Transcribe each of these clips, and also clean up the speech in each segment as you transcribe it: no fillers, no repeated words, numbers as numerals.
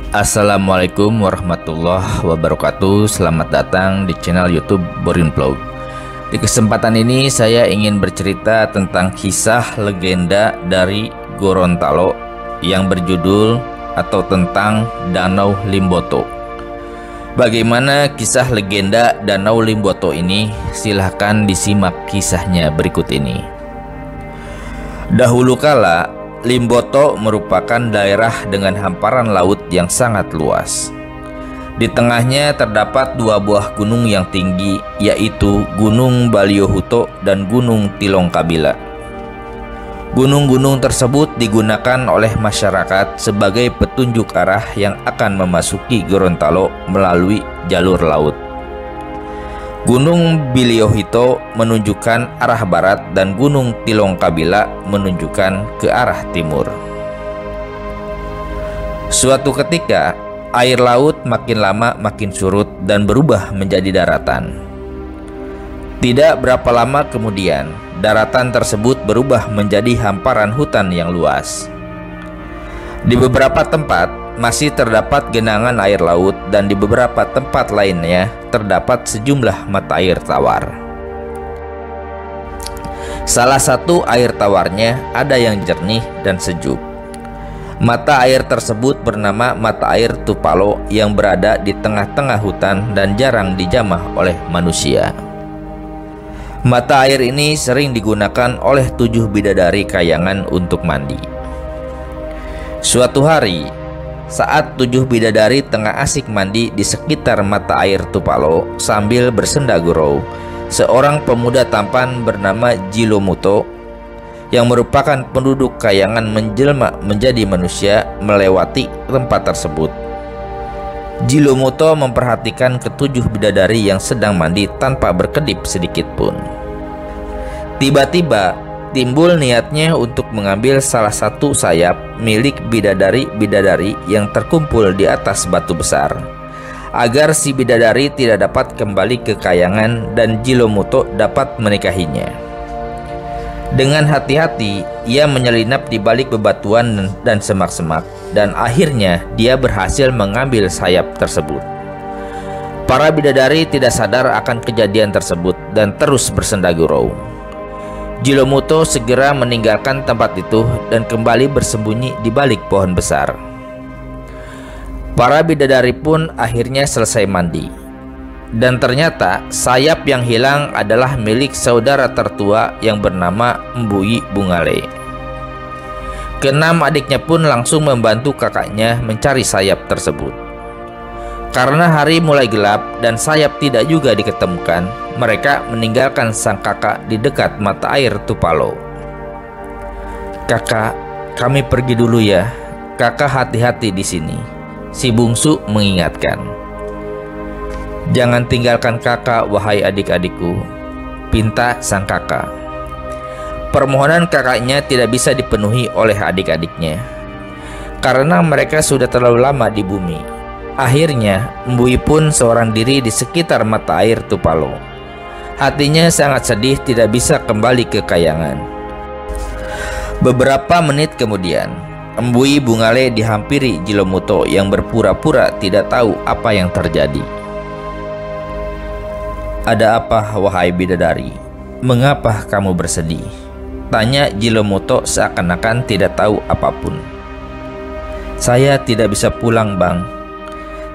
Assalamualaikum warahmatullahi wabarakatuh. Selamat datang di channel YouTube Borin Vlog. Di kesempatan ini saya ingin bercerita tentang kisah legenda dari Gorontalo yang berjudul atau tentang Danau Limboto. Bagaimana kisah legenda Danau Limboto ini? Silahkan disimak kisahnya berikut ini. Dahulu kala, Limboto merupakan daerah dengan hamparan laut yang sangat luas. Di tengahnya terdapat dua buah gunung yang tinggi, yaitu Gunung Baliohuto dan Gunung Tilongkabila. Gunung-gunung tersebut digunakan oleh masyarakat sebagai petunjuk arah yang akan memasuki Gorontalo melalui jalur laut. Gunung Baliohuto menunjukkan arah barat dan Gunung Tilongkabila menunjukkan ke arah timur. Suatu ketika, air laut makin lama makin surut dan berubah menjadi daratan. Tidak berapa lama kemudian, daratan tersebut berubah menjadi hamparan hutan yang luas. Di beberapa tempat masih terdapat genangan air laut dan di beberapa tempat lainnya terdapat sejumlah mata air tawar. Salah satu air tawarnya ada yang jernih dan sejuk. Mata air tersebut bernama mata air Tupalo yang berada di tengah-tengah hutan dan jarang dijamah oleh manusia. Mata air ini sering digunakan oleh 7 bidadari kayangan untuk mandi. Suatu hari, saat 7 bidadari tengah asik mandi di sekitar mata air Tupalo sambil bersenda gurau, seorang pemuda tampan bernama Jilomuto yang merupakan penduduk kayangan menjelma menjadi manusia melewati tempat tersebut. Jilomuto memperhatikan ke-7 bidadari yang sedang mandi tanpa berkedip sedikit pun. Tiba-tiba timbul niatnya untuk mengambil salah satu sayap milik bidadari-bidadari yang terkumpul di atas batu besar, agar si bidadari tidak dapat kembali ke kayangan dan Jilomuto dapat menikahinya. Dengan hati-hati, ia menyelinap di balik bebatuan dan semak-semak, dan akhirnya dia berhasil mengambil sayap tersebut. Para bidadari tidak sadar akan kejadian tersebut dan terus bersenda gurau. Jilomuto segera meninggalkan tempat itu dan kembali bersembunyi di balik pohon besar. Para bidadari pun akhirnya selesai mandi. Dan ternyata sayap yang hilang adalah milik saudara tertua yang bernama Mbui Bungale. Keenam adiknya pun langsung membantu kakaknya mencari sayap tersebut. Karena hari mulai gelap dan sayap tidak juga diketemukan, mereka meninggalkan sang kakak di dekat mata air Tupalo. "Kakak, kami pergi dulu ya. Kakak hati-hati di sini," si bungsu mengingatkan. "Jangan tinggalkan kakak, wahai adik-adikku," pinta sang kakak. Permohonan kakaknya tidak bisa dipenuhi oleh adik-adiknya karena mereka sudah terlalu lama di bumi. Akhirnya, Mbui pun seorang diri di sekitar mata air Tupalo. Hatinya sangat sedih tidak bisa kembali ke kayangan. Beberapa menit kemudian, Mbui Bungale dihampiri Jilomuto yang berpura-pura tidak tahu apa yang terjadi. "Ada apa, wahai bidadari? Mengapa kamu bersedih?" tanya Jilomuto seakan-akan tidak tahu apapun. "Saya tidak bisa pulang, Bang.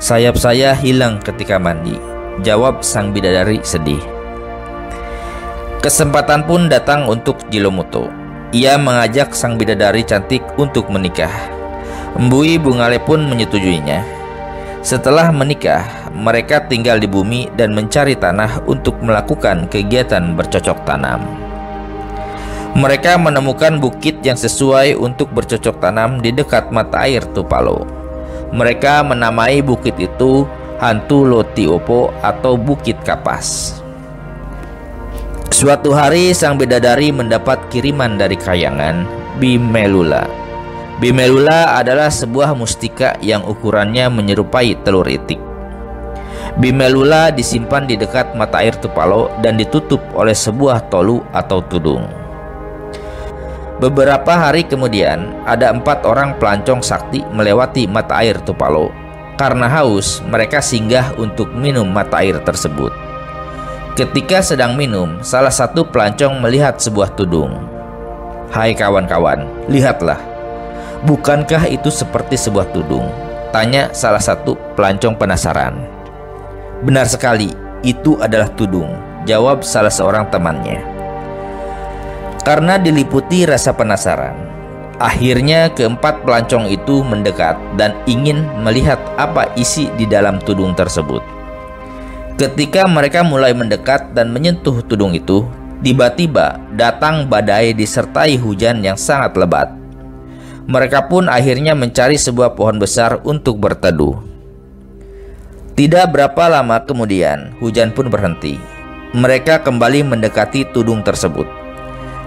Sayap saya hilang ketika mandi," jawab sang bidadari sedih. Kesempatan pun datang untuk Jilomuto. Ia mengajak sang bidadari cantik untuk menikah. Mbui Bungale pun menyetujuinya. Setelah menikah, mereka tinggal di bumi dan mencari tanah untuk melakukan kegiatan bercocok tanam. Mereka menemukan bukit yang sesuai untuk bercocok tanam di dekat mata air Tupalo. Mereka menamai bukit itu Hantu Lotiopo atau Bukit Kapas. Suatu hari sang bidadari mendapat kiriman dari kayangan Bimelula. Bimelula adalah sebuah mustika yang ukurannya menyerupai telur itik. Bimelula disimpan di dekat mata air Tupalo dan ditutup oleh sebuah tolu atau tudung. Beberapa hari kemudian, ada 4 orang pelancong sakti melewati mata air Tupalo Karena haus, mereka singgah untuk minum mata air tersebut. Ketika sedang minum, salah satu pelancong melihat sebuah tudung. "Hai kawan-kawan, lihatlah. Bukankah itu seperti sebuah tudung?" tanya salah satu pelancong penasaran. "Benar sekali, itu adalah tudung," jawab salah seorang temannya. Karena diliputi rasa penasaran, akhirnya keempat pelancong itu mendekat dan ingin melihat apa isi di dalam tudung tersebut. Ketika mereka mulai mendekat dan menyentuh tudung itu, tiba-tiba datang badai disertai hujan yang sangat lebat. Mereka pun akhirnya mencari sebuah pohon besar untuk berteduh. Tidak berapa lama kemudian, hujan pun berhenti. Mereka kembali mendekati tudung tersebut.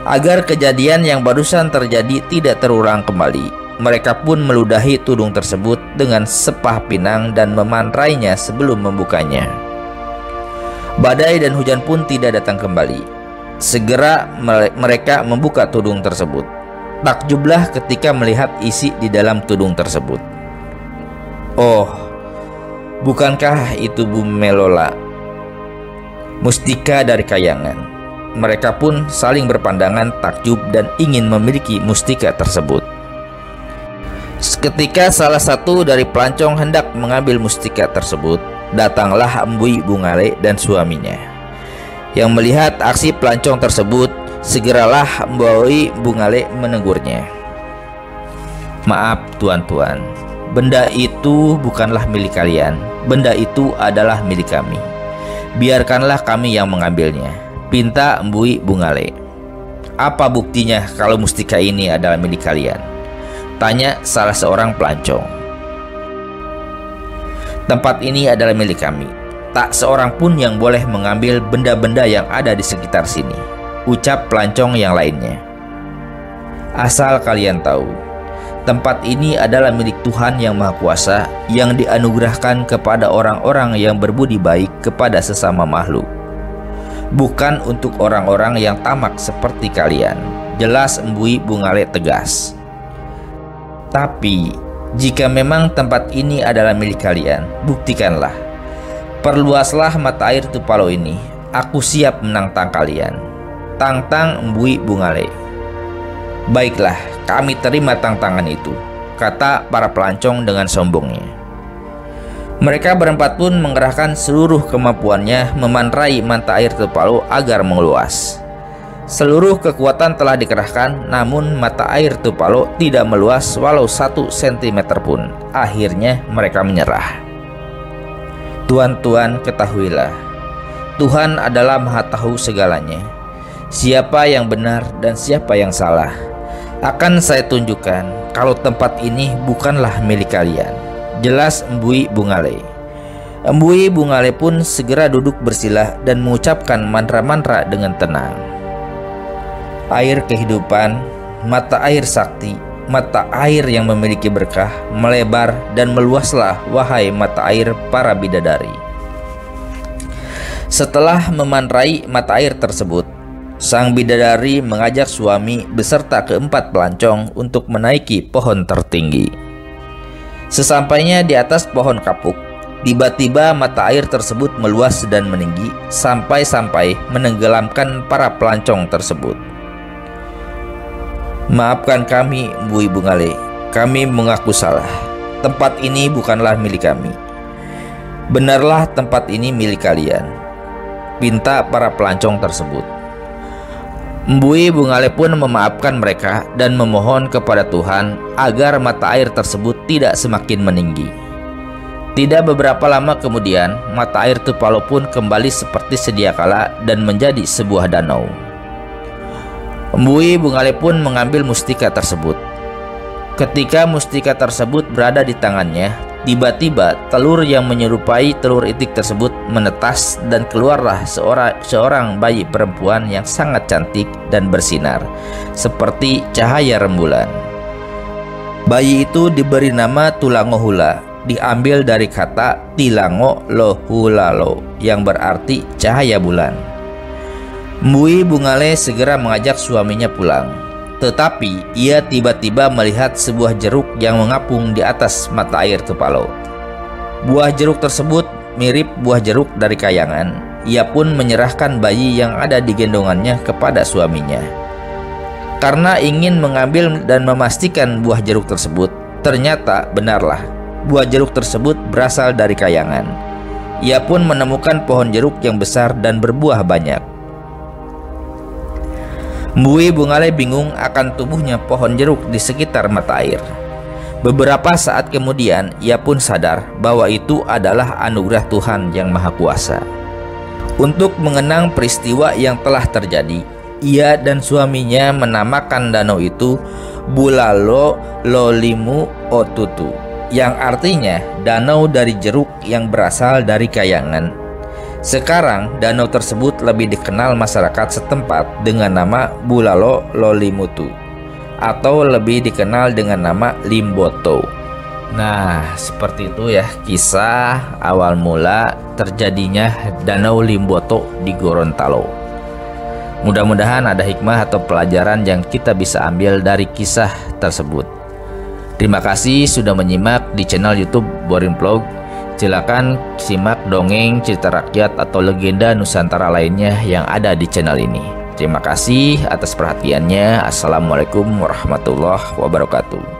Agar kejadian yang barusan terjadi tidak terulang kembali, mereka pun meludahi tudung tersebut dengan sepah pinang dan memantrainya sebelum membukanya. Badai dan hujan pun tidak datang kembali. Segera mereka membuka tudung tersebut. Takjublah ketika melihat isi di dalam tudung tersebut. "Oh, bukankah itu Bu Melola, mustika dari kayangan?" Mereka pun saling berpandangan takjub dan ingin memiliki mustika tersebut. Ketika salah satu dari pelancong hendak mengambil mustika tersebut, datanglah Mbui Bungale dan suaminya. Yang melihat aksi pelancong tersebut, segeralah Mbui Bungale menegurnya. "Maaf tuan-tuan, benda itu bukanlah milik kalian. Benda itu adalah milik kami. Biarkanlah kami yang mengambilnya," pinta Mbui Bungale. "Apa buktinya kalau mustika ini adalah milik kalian?" tanya salah seorang pelancong. "Tempat ini adalah milik kami. Tak seorang pun yang boleh mengambil benda-benda yang ada di sekitar sini," ucap pelancong yang lainnya. "Asal kalian tahu, tempat ini adalah milik Tuhan yang Maha Kuasa yang dianugerahkan kepada orang-orang yang berbudi baik kepada sesama makhluk. Bukan untuk orang-orang yang tamak seperti kalian," jelas Mbui Bungale tegas. "Tapi jika memang tempat ini adalah milik kalian, buktikanlah. Perluaslah mata air Tupalo ini. Aku siap menantang kalian," tantang Mbui Bungale. "Baiklah, kami terima tantangan itu," kata para pelancong dengan sombongnya. Mereka berempat pun mengerahkan seluruh kemampuannya memantrai mata air Tupalo agar meluas. Seluruh kekuatan telah dikerahkan, namun mata air Tupalo tidak meluas walau 1 cm pun. Akhirnya mereka menyerah. "Tuan-tuan, ketahuilah, Tuhan adalah Maha Tahu segalanya. Siapa yang benar dan siapa yang salah. Akan saya tunjukkan kalau tempat ini bukanlah milik kalian," jelas Mbui Bungale. Mbui Bungale pun segera duduk bersila dan mengucapkan mantra-mantra dengan tenang. "Air kehidupan, mata air sakti, mata air yang memiliki berkah, melebar dan meluaslah wahai mata air para bidadari." Setelah memantrai mata air tersebut, sang bidadari mengajak suami beserta keempat pelancong untuk menaiki pohon tertinggi. Sesampainya di atas pohon kapuk, tiba-tiba mata air tersebut meluas dan meninggi sampai-sampai menenggelamkan para pelancong tersebut. "Maafkan kami, Mbui Bungale. Kami mengaku salah. Tempat ini bukanlah milik kami. Benarlah tempat ini milik kalian," pinta para pelancong tersebut. Mbui Bungale pun memaafkan mereka dan memohon kepada Tuhan agar mata air tersebut tidak semakin meninggi. Tidak beberapa lama kemudian, mata air Tupalo pun kembali seperti sedia kala dan menjadi sebuah danau. Mbui Bungale pun mengambil mustika tersebut. Ketika mustika tersebut berada di tangannya, tiba-tiba telur yang menyerupai telur itik tersebut menetas dan keluarlah seorang bayi perempuan yang sangat cantik dan bersinar seperti cahaya rembulan. Bayi itu diberi nama Tulangohula, diambil dari kata Tilango Lohulalo yang berarti cahaya bulan. Mbui Bungale segera mengajak suaminya pulang. Tetapi ia tiba-tiba melihat sebuah jeruk yang mengapung di atas mata air Tupalo. Buah jeruk tersebut mirip buah jeruk dari kayangan. Ia pun menyerahkan bayi yang ada di gendongannya kepada suaminya. Karena ingin mengambil dan memastikan buah jeruk tersebut, ternyata benarlah buah jeruk tersebut berasal dari kayangan. Ia pun menemukan pohon jeruk yang besar dan berbuah banyak. Mbui Bungale bingung akan tumbuhnya pohon jeruk di sekitar mata air. Beberapa saat kemudian ia pun sadar bahwa itu adalah anugerah Tuhan yang Maha Kuasa. Untuk mengenang peristiwa yang telah terjadi, ia dan suaminya menamakan danau itu Bulalo Lolimu Otutu, yang artinya danau dari jeruk yang berasal dari kayangan. Sekarang danau tersebut lebih dikenal masyarakat setempat dengan nama Bulalo Lolimutu, atau lebih dikenal dengan nama Limboto. Nah, seperti itu ya kisah awal mula terjadinya Danau Limboto di Gorontalo. Mudah-mudahan ada hikmah atau pelajaran yang kita bisa ambil dari kisah tersebut. Terima kasih sudah menyimak di channel YouTube Boring Vlog. Silakan simak dongeng, cerita rakyat atau legenda Nusantara lainnya yang ada di channel ini. Terima kasih atas perhatiannya. Assalamualaikum warahmatullahi wabarakatuh.